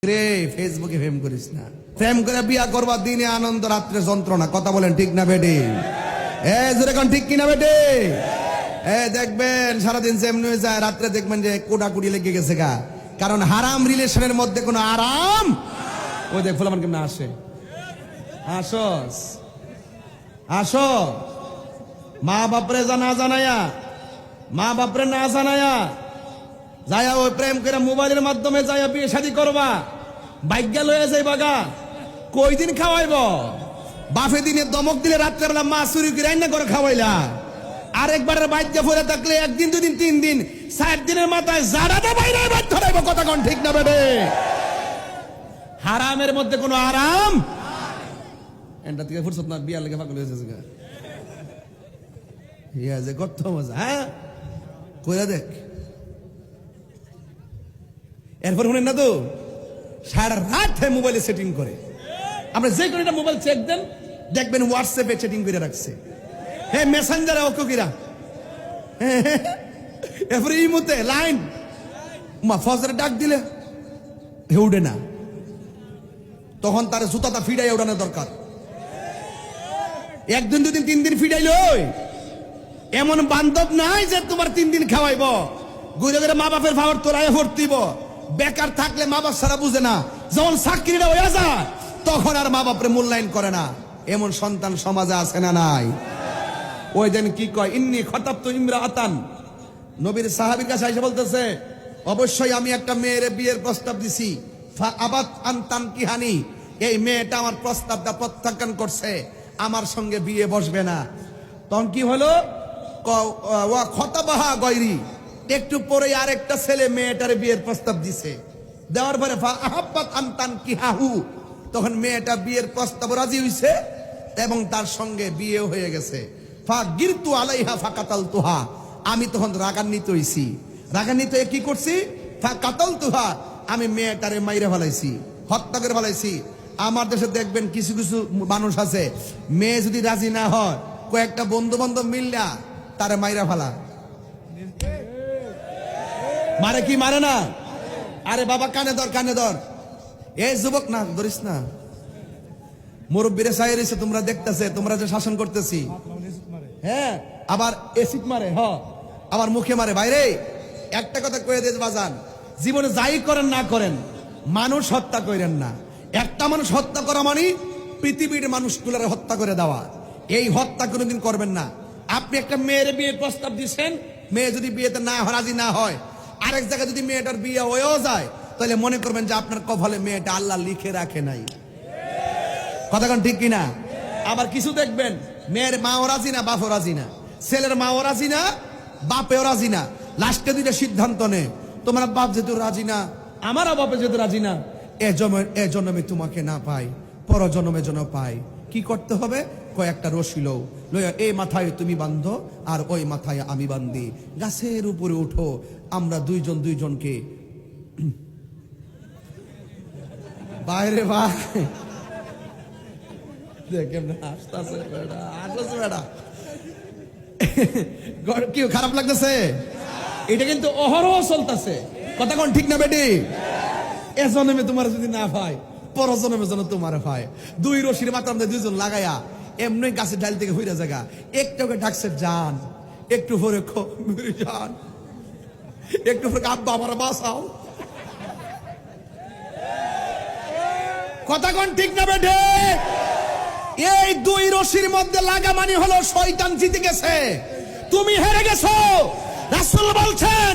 রে ফেসবুকে প্রেম করিস না। প্রেম করে বিয়া করবার দিনে আনন্দ, রাত্রে যন্ত্রণা। কথা বলেন ঠিক না বেটে? জোরে কোন ঠিক কিনা বেটে? দেখবেন সারাদিন যেমনি হয়ে যায়, রাত্রে দেখবেন যে কোটাকুটি লেগে গেছে গা। কারণ হারাম রিলেশনের মধ্যে কোনো আরাম। ওই দেখ ফুলামান কেমন আসে, আসস আসো মা বাপরে না জানায়া, মা বাপরে না জানায়া যায়া ওই প্রেম করে মোবাইলের মাধ্যমে যায়া বিয়ে শাদী করবা, ভাগ্যা লয়ে যাইবা গা। কই দিন খাওয়াইব? বাফে দিনে দমক দিলে রাত্রেবেলা মা চুরি করে রান্না করে খাওয়াইলা। আরেকবারের বাইজ্ঞা ফলে থাকলে একদিন দুদিন তিন দিন 4 দিনের মাথায় জাড়াটা বাইরে বাধ্য হইব। কথা কোন ঠিক না বেটে? হারামের মধ্যে কোনো আরাম। এন্ডা থেকে ফুরসত না, বিয়ার লেগে পাগল হয়েছে গা। ইয়া যে কত মজা, হ্যাঁ কইরা দেখ। এরপর শুনেন না তো, সারা রাত মোবাইলে সেটিং করে। আমরা যে কোনো একটা মোবাইল চেক দেন, দেখবেন হোয়াটসঅ্যাপে সেটিং করে রাখছে। হ্যাঁ মেসেঞ্জারে ওকে কিরা, এরপরে ইমোতে লাইন মা ফজরে ডাক দিলে হে উঠে না, তখন তার জুতাটা ফিডাই উড়ানো দরকার। একদিন দুদিন তিন দিন ফিডাইল, এমন বান্ধব নাই যে তোমার 3 দিন খাওয়াইব। ঘুরে ঘুরে মা বাপের ভাবর তোরাই ভর্তিব। বেকার থাকলে মা বাপ সারা বুঝে না, যখন চাকরিটা হয়ে যায় তখন আর মা বাপরে মূল্যায়ন করে না। এমন সন্তান সমাজে আছে না নাই? ওই দিন কি কয়, ইন্নি খতাবতু ইমরাআতান, নবীর সাহাবীর কাছে এসে বলতেছে, অবশ্যই আমি একটা মেয়ের বিয়ের প্রস্তাব দিছি। ফা আবাত আন তানকিহানি, এই মেয়েটা আমার প্রস্তাবটা প্রত্যাখ্যান করছে, আমার সঙ্গে বিয়ে বসবে না। তখন কি হলো, ওয়া খতাবাহা গায়রি, একটু পরে আরেকটা ছেলে মেয়েটার বিয়ের প্রস্তাব দিছে। দেওয়ার পরে ফা আহাব্বাত আন তানকিহাহু, তখন মেয়েটা বিয়ের প্রস্তাব রাজি হইছে এবং তার সঙ্গে বিয়ে হয়ে গেছে। ফা গিরতু আলাইহা ফাকাতালতুহা, আমি তখন রাগান্বিত হইছি। রাগান্বিত হয়ে কি করছি, ফা কাতালতুহা, আমি মেয়েটারে মাইরে ফেলাইছি, হত্যা করে ফেলাইছি। আমার দেশে দেখবেন কিছু কিছু মানুষ আছে, মেয়ে যদি রাজি না হয় কয়েকটা বন্ধু বান্ধব মিললা তারে মাইরা ফেলা। মারে কি মারে না? আরে বাবা কানে ধর, কানে ধর। এই যুবক না ধরিস না, মুরব্বীরে সাইরে এসে তোমরা দেখতেছে, তোমরা যে শাসন করতেছি, হ্যাঁ আবার এসিড মারে, আবার মুখে মারে। বাইরে একটা কথা কয়ে দিয়ে বাজান, জীবনে যাই করেন না করেন মানুষ হত্যা করেন না। একটা মানুষ হত্যা করা মানে পৃথিবীর মানুষগুলোর হত্যা করে দেওয়া। এই হত্যা কোনোদিন করবেন না। আপনি একটা মেয়ের বিয়ের প্রস্তাব দিচ্ছেন, মেয়ে যদি বিয়েতে না রাজি না হয়, আরেক জায়গায় যদি মেয়েটার বিয়ে হয়েও যায়, তাহলে মনে করবেন যে আপনার কপালে মেয়েটা আল্লাহ লিখে রাখে নাই। কথা কোন ঠিক কিনা? আবার কিছু দেখবেন মেয়ের মাও রাজি না, বাপও রাজি না, ছেলের মাও রাজি না, বাপেও রাজি না। লাস্টে দুইটা সিদ্ধান্ত নে, তোমার বাপ যেহেতু রাজি না, আমারও বাপে যেহেতু রাজি না, এ জন্মে তোমাকে না পাই, পর জন্মে যেন পাই। কি করতে হবে? কয়েকটা রশি লও, লইয়া এই মাথায় তুমি বান্ধো আর ওই মাথায় আমি বান্ধি। গাছের উপরে উঠো, আমরা দুইজন দুইজনকে বাইরে ভাই কি খারাপ লাগতেছে? এটা কিন্তু অহরহ চলতেছে। কথা কোন ঠিক না বেটি? এ জন্মে তোমার যদি না পাই, পর জন্মে যেন তোমার পায়। দুই রশির মাথার মধ্যে দুইজন লাগাইয়া এমনি গাছের ডাল থেকে হইরা জায়গা, একটু ডাকছে জান, একটু পরে জান, একটু পরে আব্বা আমার বাঁচাও। কথা কোন ঠিক না বেটে? এই দুই রশির মধ্যে লাগা মানে হলো শয়তান জিতে গেছে, তুমি হেরে গেছো। রাসূল বলছেন,